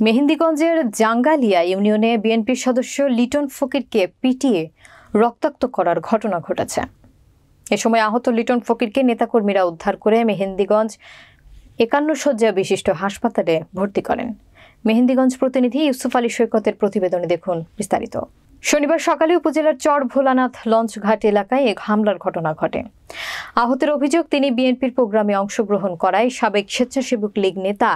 মেহেন্দিগঞ্জের জাঙ্গালিয়া ইউনিয়নে বিএনপির সদস্য লিটন ফকিরকে পিটিয়ে রক্তাক্ত করার ঘটনা ঘটেছে। এ সময় আহত লিটন ফকিরকে নেতাকর্মীরা উদ্ধার করে মেহেন্দিগঞ্জ ৫১ শয্যা বিশিষ্ট হাসপাতালে ভর্তি করেন। মেহেন্দিগঞ্জ প্রতিনিধি ইউসুফ আলী সৈকতের প্রতিবেদনে দেখুন বিস্তারিত। শনিবার সকালে উপজেলার চর ভোলানাথ লঞ্চঘাট এলাকায় এক হামলার ঘটনা ঘটে। আহতের অভিযোগ, তিনি বিএনপির প্রোগ্রামে অংশগ্রহণ করায় সাবেক স্বেচ্ছাসেবক লীগ নেতা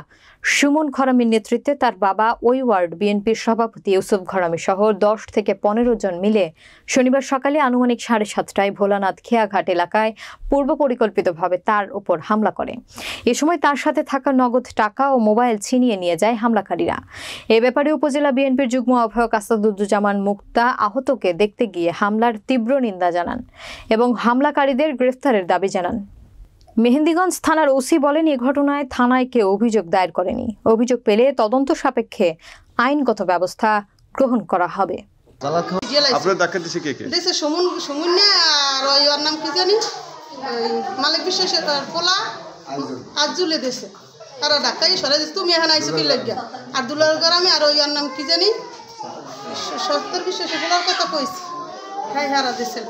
সুমন ঘরামির নেতৃত্বে তার বাবা ওই ওয়ার্ড বিএনপির সভাপতি ইউসুফ ঘরামি সহ ১০ থেকে ১৫ জন মিলে শনিবার সকালে আনুমানিক ৭:৩০টায় ভোলানাথ খেয়াঘাট এলাকায় পূর্ব পরিকল্পিতভাবে তার উপর হামলা করে। এ সময় তার সাথে থাকা নগদ টাকা ও মোবাইল ছিনিয়ে নিয়ে যায় হামলাকারীরা। এ ব্যাপারে উপজেলা বিএনপির যুগ্ম আহ্বায়ক আসাদুজ্জামান মুক্তা আহতকে দেখতে গিয়ে হামলার তীব্র নিন্দা জানান এবং হামলাকারীদের গ্রেফতারের দাবি জানান। মেহেন্দিগঞ্জ থানার ওসি বলেন, এ ঘটনায় থানায় কেউ অভিযোগ দায়ের করেনি। অভিযোগ পেলে তদন্ত সাপেক্ষে আইনগত ব্যবস্থা গ্রহণ করা হবে। আপনার ডাক্তার দিছে কে কে? দেশে সমুন না আর ওর নাম কি জানি, মালিক বিশ্বাসের পোলা আজুলে দেশে আর ঢাকাই সরে দিস। তুমি এখন আইসো কি লাগিয়া আর দুলার গ্রামে আর ওর নাম কি জানি 70 বিশ্বাসের পোলার কথা কইছি। হ্যাঁ হারা দেশে